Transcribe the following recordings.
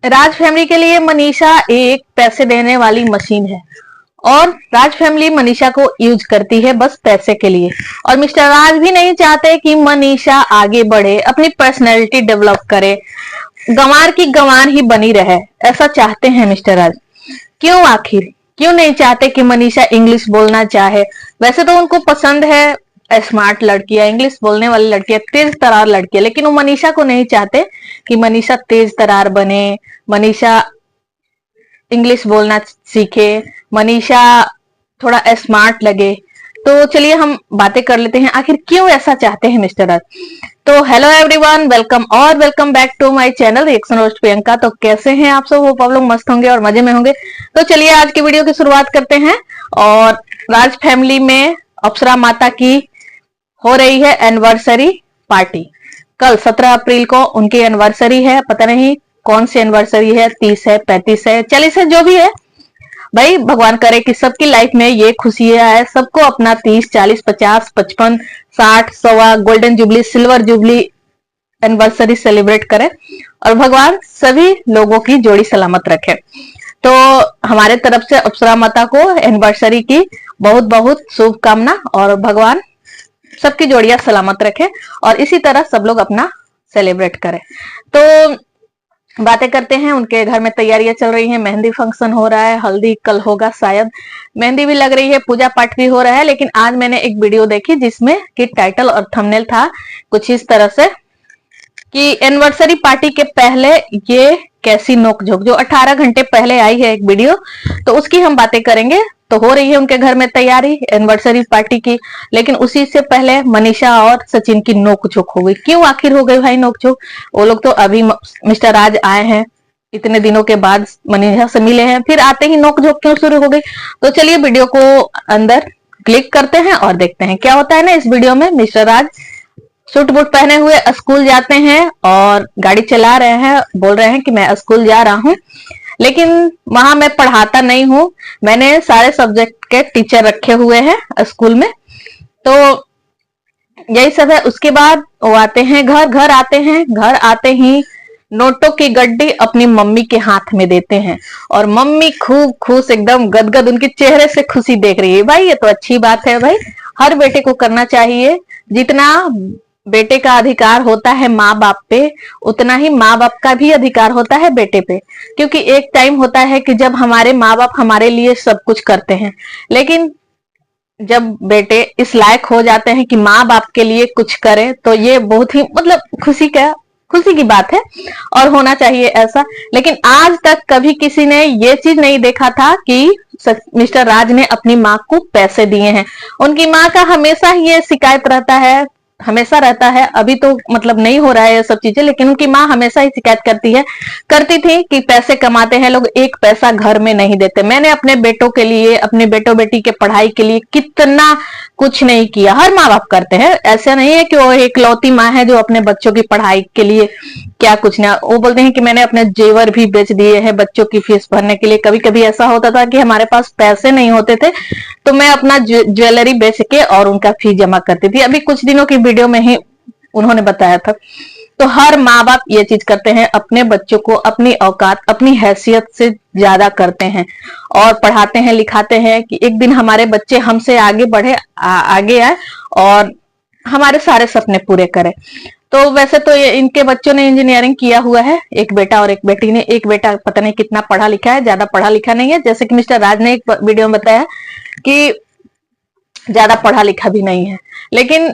राज family के लिए मनीषा एक पैसे देने वाली मशीन है और राज फैमिली मनीषा को यूज करती है बस पैसे के लिए। और मिस्टर राज भी नहीं चाहते कि मनीषा आगे बढ़े, अपनी पर्सनैलिटी डेवलप करे, गंवार की गंवार ही बनी रहे, ऐसा चाहते हैं मिस्टर राज। क्यों आखिर क्यों नहीं चाहते कि मनीषा इंग्लिश बोलना चाहे? वैसे तो उनको पसंद है स्मार्ट लड़कियां, इंग्लिश बोलने वाली लड़कियां, तेज तरार लड़कियां, लेकिन वो मनीषा को नहीं चाहते कि मनीषा तेज तरार बने, मनीषा इंग्लिश बोलना सीखे, मनीषा थोड़ा स्मार्ट लगे। तो चलिए हम बातें कर लेते हैं, आखिर क्यों ऐसा चाहते हैं मिस्टर राज। तो हेलो एवरीवन, वेलकम और welcome back to my channel reaction roast Priyanka. तो कैसे हैं आप सब? होप आप लोग मस्त होंगे और मजे में होंगे। तो चलिए आज की वीडियो की शुरुआत करते हैं। और राज फैमिली में अप्सरा माता की हो रही है एनिवर्सरी पार्टी। कल 17 अप्रैल को उनकी एनिवर्सरी है। पता नहीं कौन सी एनिवर्सरी है, 30 है, 35 है, 40 है, जो भी है भाई, भगवान करे कि सबकी लाइफ में ये खुशियां आए, सबको अपना 30, 40, 50, 55, 60, 100 golden jubilee, silver jubilee anniversary celebrate करे और भगवान सभी लोगों की जोड़ी सलामत रखे। तो हमारे तरफ से अप्सरा माता को एनिवर्सरी की बहुत बहुत शुभकामना और भगवान सबकी जोड़ियां सलामत रखे और इसी तरह सब लोग अपना सेलिब्रेट करें। तो बातें करते हैं। उनके घर में तैयारियां चल रही हैं, मेहंदी फंक्शन हो रहा है, हल्दी कल होगा शायद, मेहंदी भी लग रही है, पूजा पाठ भी हो रहा है। लेकिन आज मैंने एक वीडियो देखी जिसमें कि टाइटल और थंबनेल था कुछ इस तरह से कि एनिवर्सरी पार्टी के पहले ये कैसी नोकझोंक, जो 18 घंटे पहले आई है एक वीडियो, तो उसकी हम बातें करेंगे। तो हो रही है उनके घर में तैयारी एनिवर्सरी पार्टी की, लेकिन उसी से पहले मनीषा और सचिन की नोकझोंक हो गई। क्यों आखिर हो गई भाई नोकझोंक? वो लोग तो अभी मिस्टर राज आए हैं, इतने दिनों के बाद मनीषा से मिले हैं, फिर आते ही नोकझोंक क्यों शुरू हो गई? तो चलिए वीडियो को अंदर क्लिक करते हैं और देखते हैं क्या होता है ना इस वीडियो में। मिस्टर राज सूट बूट पहने हुए स्कूल जाते हैं और गाड़ी चला रहे हैं, बोल रहे हैं कि मैं स्कूल जा रहा हूँ, लेकिन वहां मैं पढ़ाता नहीं हूँ, मैंने सारे सब्जेक्ट के टीचर रखे हुए हैं स्कूल में। तो यही सब है। उसके बाद वो आते हैं घर, घर आते हैं, घर आते ही नोटों की गड्डी अपनी मम्मी के हाथ में देते हैं और मम्मी खूब खुश, एकदम गदगद, उनके चेहरे से खुशी देख रही है। भाई ये तो अच्छी बात है, भाई हर बेटे को करना चाहिए। जितना बेटे का अधिकार होता है माँ बाप पे, उतना ही माँ बाप का भी अधिकार होता है बेटे पे। क्योंकि एक टाइम होता है कि जब हमारे माँ बाप हमारे लिए सब कुछ करते हैं, लेकिन जब बेटे इस लायक हो जाते हैं कि माँ बाप के लिए कुछ करें, तो ये बहुत ही मतलब खुशी की बात है और होना चाहिए ऐसा। लेकिन आज तक कभी किसी ने ये चीज नहीं देखा था कि मिस्टर राज ने अपनी माँ को पैसे दिए हैं। उनकी माँ का हमेशा ही ये शिकायत रहता है, हमेशा रहता है, अभी तो मतलब नहीं हो रहा है ये सब चीजें, लेकिन उनकी माँ हमेशा ही शिकायत करती थी कि पैसे कमाते हैं लोग, एक पैसा घर में नहीं देते। मैंने अपने बेटों के लिए, अपने बेटों बेटी के पढ़ाई के लिए कितना कुछ नहीं किया। हर माँ बाप करते हैं, ऐसा नहीं है कि वो एक लौती माँ है जो अपने बच्चों की पढ़ाई के लिए क्या कुछ ना। वो बोलते हैं कि मैंने अपने जेवर भी बेच दिए हैं बच्चों की फीस भरने के लिए। कभी कभी ऐसा होता था कि हमारे पास पैसे नहीं होते थे तो मैं अपना ज्वेलरी बेच के और उनका फीस जमा करती थी। अभी कुछ दिनों की वीडियो में ही उन्होंने बताया था। तो हर माँ बाप ये चीज करते हैं, अपने बच्चों को अपनी औकात, अपनी हैसियत से ज्यादा करते हैं और पढ़ाते हैं, लिखाते हैं कि एक दिन हमारे बच्चे हमसे आगे बढ़े, आगे आए और हमारे सारे सपने पूरे करें। तो वैसे तो ये इनके बच्चों ने इंजीनियरिंग किया हुआ है, एक बेटा और एक बेटी ने। एक बेटा पता नहीं कितना पढ़ा लिखा है, ज्यादा पढ़ा लिखा नहीं है, जैसे कि मिस्टर राज ने एक वीडियो में बताया कि ज्यादा पढ़ा लिखा भी नहीं है। लेकिन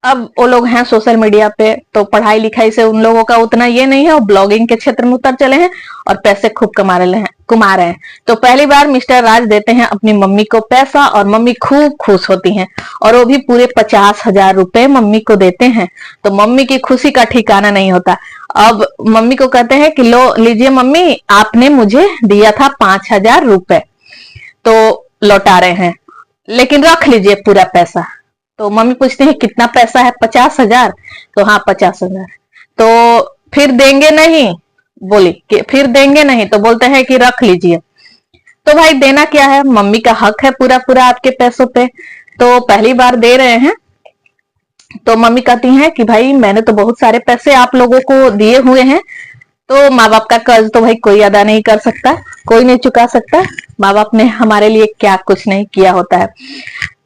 अब वो लोग हैं सोशल मीडिया पे, तो पढ़ाई लिखाई से उन लोगों का उतना ये नहीं है, वो ब्लॉगिंग के क्षेत्र में उतर चले हैं और पैसे खूब कमा रहे हैं। तो पहली बार मिस्टर राज देते हैं अपनी मम्मी को पैसा और मम्मी खूब खुश होती हैं और वो भी पूरे 50,000 रुपए मम्मी को देते हैं। तो मम्मी की खुशी का ठिकाना नहीं होता। अब मम्मी को कहते हैं कि लो लीजिए मम्मी, आपने मुझे दिया था 5,000 रुपए, तो लौटा रहे हैं, लेकिन रख लीजिए पूरा पैसा। तो मम्मी पूछती है कितना पैसा है? 50,000। तो हाँ 50,000। तो फिर देंगे नहीं? बोली कि फिर देंगे नहीं, तो बोलते हैं कि रख लीजिए। तो भाई देना क्या है, मम्मी का हक है पूरा पूरा आपके पैसों पे, तो पहली बार दे रहे हैं। तो मम्मी कहती हैं कि भाई मैंने तो बहुत सारे पैसे आप लोगों को दिए हुए हैं, तो माँ बाप का कर्ज तो भाई कोई अदा नहीं कर सकता, कोई नहीं चुका सकता। माँ बाप ने हमारे लिए क्या कुछ नहीं किया होता है।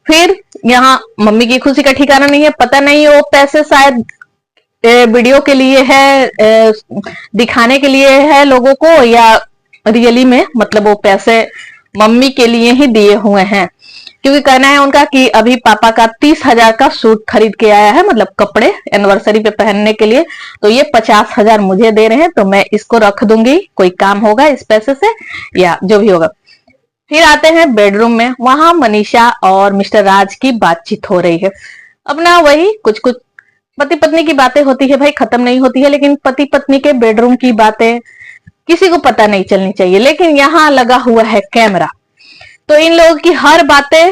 फिर यहाँ मम्मी की खुशी का ठिकाना नहीं है, पता नहीं वो पैसे शायद वीडियो के लिए है, दिखाने के लिए है लोगों को, या रियली में मतलब वो पैसे मम्मी के लिए ही दिए हुए हैं। क्योंकि कहना है उनका कि अभी पापा का 30,000 का सूट खरीद के आया है, मतलब कपड़े एनिवर्सरी पे पहनने के लिए, तो ये 50,000 मुझे दे रहे हैं, तो मैं इसको रख दूंगी, कोई काम होगा इस पैसे से या जो भी होगा। फिर आते हैं बेडरूम में, वहां मनीषा और मिस्टर राज की बातचीत हो रही है। अब ना वही कुछ कुछ पति पत्नी की बातें होती है भाई, खत्म नहीं होती है, लेकिन पति पत्नी के बेडरूम की बातें किसी को पता नहीं चलनी चाहिए। लेकिन यहाँ लगा हुआ है कैमरा, तो इन लोगों की हर बातें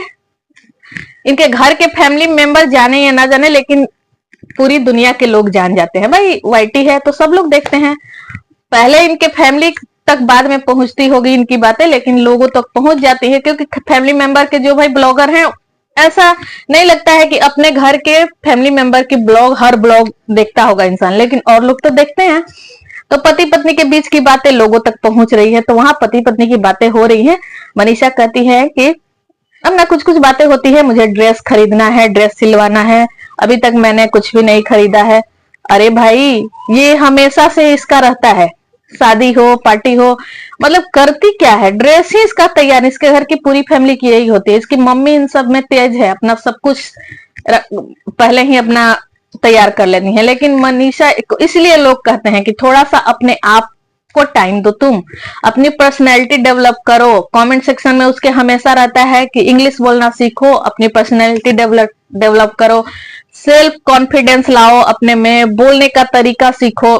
इनके घर के फैमिली मेंबर जाने या ना जाने, लेकिन पूरी दुनिया के लोग जान जाते हैं। भाई वाईटी है तो सब लोग देखते हैं। पहले इनके फैमिली तक बाद में पहुंचती होगी इनकी बातें, लेकिन लोगों तक पहुंच जाती है, क्योंकि फैमिली मेंबर के जो भाई ब्लॉगर हैं, ऐसा नहीं लगता है कि अपने घर के फैमिली मेंबर की ब्लॉग हर ब्लॉग देखता होगा इंसान, लेकिन और लोग तो देखते हैं। तो पति पत्नी के बीच की बातें लोगों तक पहुंच रही है, तो वहां पति पत्नी की बातें हो रही है। मनीषा कहती है कि अब ना कुछ कुछ बातें होती है, मुझे ड्रेस खरीदना है, ड्रेस सिलवाना है, अभी तक मैंने कुछ भी नहीं खरीदा है। अरे भाई ये हमेशा से इसका रहता है, शादी हो पार्टी हो, मतलब करती क्या है, ड्रेस ही इसका तैयार, इसके घर की पूरी फैमिली की यही होती है। इसकी मम्मी इन सब में तेज है, अपना सब कुछ पहले ही अपना तैयार कर लेनी है। लेकिन मनीषा, इसलिए लोग कहते हैं कि थोड़ा सा अपने आप को टाइम दो, तुम अपनी पर्सनैलिटी डेवलप करो। कमेंट सेक्शन में उसके हमेशा रहता है कि इंग्लिश बोलना सीखो, अपनी पर्सनैलिटी डेवलप करो, सेल्फ कॉन्फिडेंस लाओ अपने में, बोलने का तरीका सीखो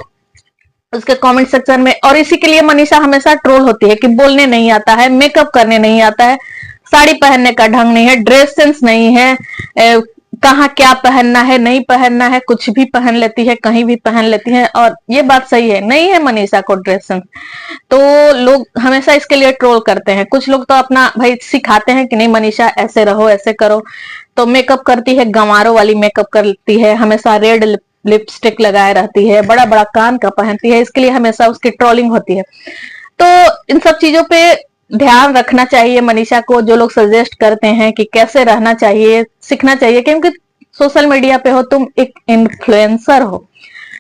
उसके कमेंट सेक्शन में। और इसी के लिए मनीषा हमेशा ट्रोल होती है कि बोलने नहीं आता है, मेकअप करने नहीं आता है, साड़ी पहनने का ढंग नहीं है, ड्रेस सेंस नहीं है, कहाँ क्या पहनना है नहीं पहनना है, कुछ भी पहन लेती है, कहीं भी पहन लेती है। और ये बात सही है, नहीं है मनीषा को ड्रेस सेंस, तो लोग हमेशा इसके लिए ट्रोल करते हैं। कुछ लोग तो अपना भाई सिखाते हैं कि नहीं मनीषा ऐसे रहो ऐसे करो, तो मेकअप करती है, गंवारों वाली मेकअप करती है, हमेशा रेड लिपस्टिक लगाए रहती है, बड़ा बड़ा कान का पहनती है, इसके लिए हमेशा उसकी ट्रोलिंग होती है। तो इन सब चीजों पे ध्यान रखना चाहिए मनीषा को। जो लोग सजेस्ट करते हैं कि कैसे रहना चाहिए, सीखना चाहिए, क्योंकि सोशल मीडिया पे हो, तुम एक इन्फ्लुएंसर हो,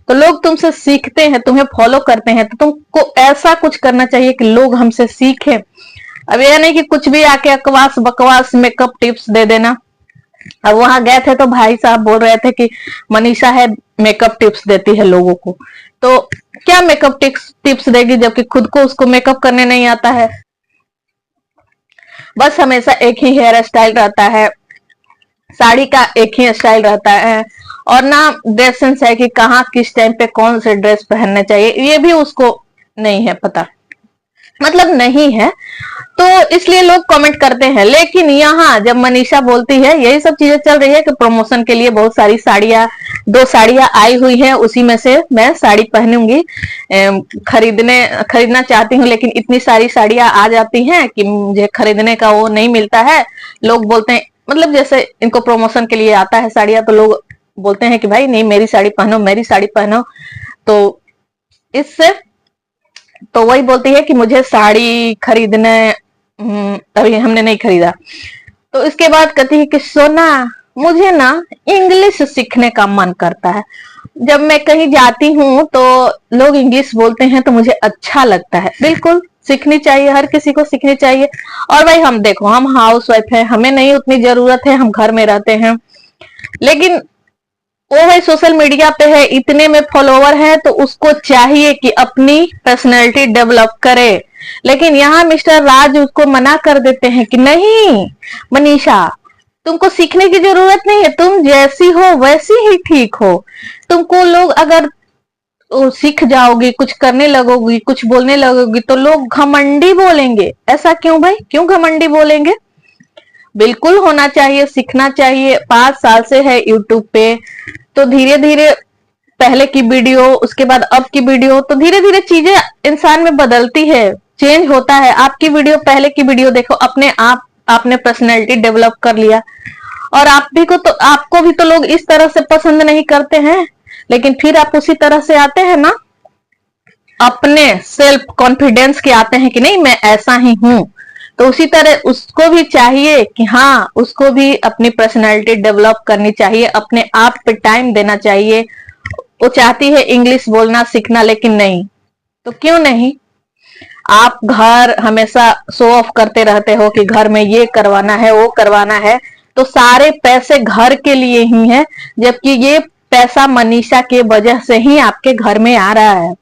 तो लोग तुमसे सीखते हैं, तुम्हें फॉलो करते हैं, तो तुमको ऐसा कुछ करना चाहिए कि लोग हमसे सीखें। अब यह नहीं कि कुछ भी आके अकवास बकवास मेकअप टिप्स दे देना। अब वहां गए थे तो भाई साहब बोल रहे थे कि मनीषा है मेकअप टिप्स देती है लोगों को, तो क्या मेकअप टिप्स देगी जबकि खुद को उसको मेकअप करने नहीं आता है। बस हमेशा एक ही हेयर स्टाइल रहता है, साड़ी का एक ही स्टाइल रहता है, और ना ड्रेस सेंस है कि कहाँ किस टाइम पे कौन से ड्रेस पहनने चाहिए, ये भी उसको नहीं है पता, मतलब नहीं है। तो इसलिए लोग कमेंट करते हैं। लेकिन यहाँ जब मनीषा बोलती है, यही सब चीजें चल रही है कि प्रमोशन के लिए बहुत सारी साड़ियां, 2 साड़ियां आई हुई है, उसी में से मैं साड़ी पहनूंगी, खरीदना चाहती हूँ, लेकिन इतनी सारी साड़ियां आ जाती हैं कि मुझे खरीदने का वो नहीं मिलता है। लोग बोलते हैं, मतलब जैसे इनको प्रमोशन के लिए आता है साड़ियां, तो लोग बोलते हैं कि भाई नहीं मेरी साड़ी पहनो, मेरी साड़ी पहनो। तो इससे तो वही बोलती है कि मुझे साड़ी खरीदने, अभी हमने नहीं खरीदा। तो इसके बाद कहती है कि सोना मुझे ना इंग्लिश सीखने का मन करता है, जब मैं कहीं जाती हूँ तो लोग इंग्लिश बोलते हैं तो मुझे अच्छा लगता है। बिल्कुल सीखनी चाहिए, हर किसी को सीखनी चाहिए। और भाई हम देखो, हम हाउस वाइफ है, हमें नहीं उतनी जरूरत है, हम घर में रहते हैं, लेकिन वो भाई सोशल मीडिया पे है, इतने में फॉलोवर है, तो उसको चाहिए कि अपनी पर्सनैलिटी डेवलप करे। लेकिन यहाँ मिस्टर राज उसको मना कर देते हैं कि नहीं मनीषा, तुमको सीखने की जरूरत नहीं है, तुम जैसी हो वैसी ही ठीक हो। तुमको लोग अगर सीख जाओगी, कुछ करने लगोगी, कुछ बोलने लगोगी, तो लोग घमंडी बोलेंगे। ऐसा क्यों भाई, क्यों घमंडी बोलेंगे? बिल्कुल होना चाहिए, सीखना चाहिए। 5 साल से है यूट्यूब पे, तो धीरे धीरे पहले की वीडियो, उसके बाद अब की वीडियो, तो धीरे धीरे चीजें इंसान में बदलती है, चेंज होता है। आपकी वीडियो पहले की वीडियो देखो, अपने आप आपने पर्सनैलिटी डेवलप कर लिया, और आपको भी तो लोग इस तरह से पसंद नहीं करते हैं, लेकिन फिर आप उसी तरह से आते हैं ना। अपने सेल्फ कॉन्फिडेंस के आते हैं कि नहीं मैं ऐसा ही हूं, तो उसी तरह उसको भी चाहिए कि हाँ उसको भी अपनी पर्सनैलिटी डेवलप करनी चाहिए, अपने आप पे टाइम देना चाहिए। वो चाहती है इंग्लिश बोलना सीखना, लेकिन नहीं, तो क्यों नहीं। आप घर हमेशा शो ऑफ करते रहते हो कि घर में ये करवाना है वो करवाना है, तो सारे पैसे घर के लिए ही है, जबकि ये पैसा मनीषा के वजह से ही आपके घर में आ रहा है।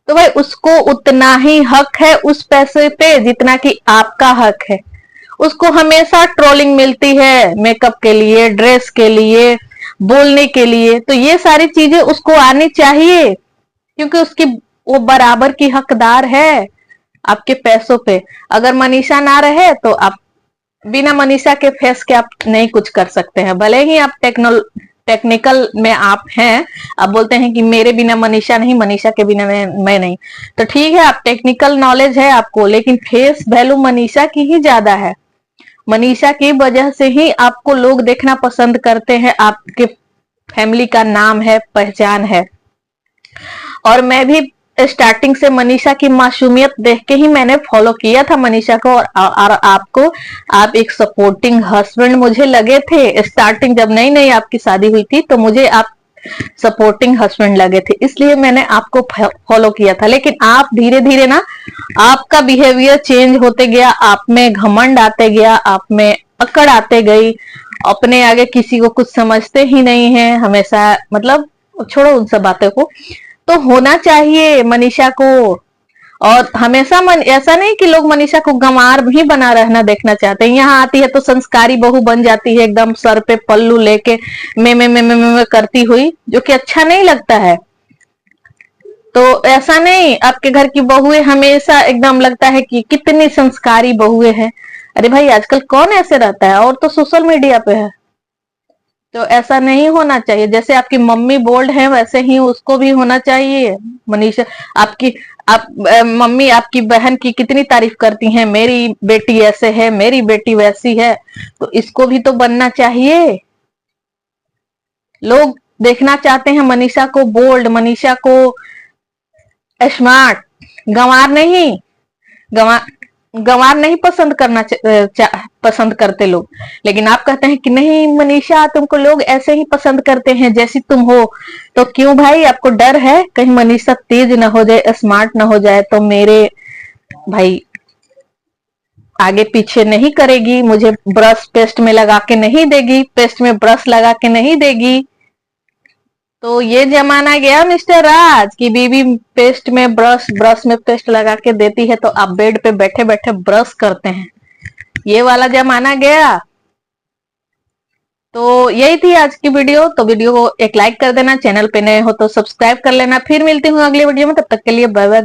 तो भाई उसको उतना ही हक है उस पैसे पे जितना कि आपका हक है। उसको हमेशा ट्रोलिंग मिलती है मेकअप के लिए, ड्रेस के लिए, बोलने के लिए, तो ये सारी चीजें उसको आनी चाहिए, क्योंकि उसकी वो बराबर की हकदार है आपके पैसों पे। अगर मनीषा ना रहे तो आप बिना मनीषा के फेस के आप नहीं कुछ कर सकते हैं, भले ही आप टेक्निकल में आप हैं। आप बोलते हैं कि मेरे बिना मनीषा नहीं, मनीषा के बिना मैं नहीं, तो ठीक है आप टेक्निकल नॉलेज है आपको, लेकिन फेस वैल्यू मनीषा की ही ज्यादा है। मनीषा की वजह से ही आपको लोग देखना पसंद करते हैं, आपके फैमिली का नाम है, पहचान है। और मैं भी स्टार्टिंग से मनीषा की मासूमियत देख के ही मैंने फॉलो किया था मनीषा को, और आपको, आप एक सपोर्टिंग हस्बैंड मुझे लगे थे स्टार्टिंग, जब नई नई आपकी शादी हुई थी तो मुझे आप सपोर्टिंग हस्बैंड लगे थे, इसलिए मैंने आपको फॉलो किया था। लेकिन आप धीरे धीरे ना, आपका बिहेवियर चेंज होते गया, आप में घमंड आते गया, आप में अकड़ आते गई, अपने आगे किसी को कुछ समझते ही नहीं है हमेशा, मतलब छोड़ो उन सब बातों को। तो होना चाहिए मनीषा को, और हमेशा ऐसा नहीं कि लोग मनीषा को गंवार भी बना रहना देखना चाहते हैं। यहाँ आती है तो संस्कारी बहू बन जाती है, एकदम सर पे पल्लू लेके में करती हुई, जो कि अच्छा नहीं लगता है। तो ऐसा नहीं, आपके घर की बहुएं हमेशा एकदम लगता है कि कितनी संस्कारी बहुएं हैं। अरे भाई आजकल कौन ऐसे रहता है, और तो सोशल मीडिया पे है। तो ऐसा नहीं होना चाहिए, जैसे आपकी मम्मी बोल्ड है वैसे ही उसको भी होना चाहिए। मनीषा आपकी, आप मम्मी आपकी बहन की कितनी तारीफ करती हैं, मेरी बेटी ऐसे है, मेरी बेटी वैसी है, तो इसको भी तो बनना चाहिए। लोग देखना चाहते हैं मनीषा को बोल्ड, मनीषा को स्मार्ट, गंवार नहीं। गंवार गंवार नहीं पसंद करना पसंद करते लोग, लेकिन आप कहते हैं कि नहीं मनीषा तुमको लोग ऐसे ही पसंद करते हैं जैसी तुम हो। तो क्यों भाई, आपको डर है कहीं मनीषा तेज ना हो जाए, स्मार्ट ना हो जाए, तो मेरे भाई आगे पीछे नहीं करेगी, मुझे ब्रश पेस्ट में लगा के नहीं देगी, पेस्ट में ब्रश लगा के नहीं देगी। तो ये जमाना गया मिस्टर राज की बीवी पेस्ट में ब्रश में पेस्ट लगा के देती है, तो आप बेड पे बैठे बैठे ब्रश करते हैं, ये वाला जमाना गया। तो यही थी आज की वीडियो, तो वीडियो को एक लाइक कर देना, चैनल पे नए हो तो सब्सक्राइब कर लेना। फिर मिलती हूँ अगली वीडियो में, तब तक के लिए बाय बाय।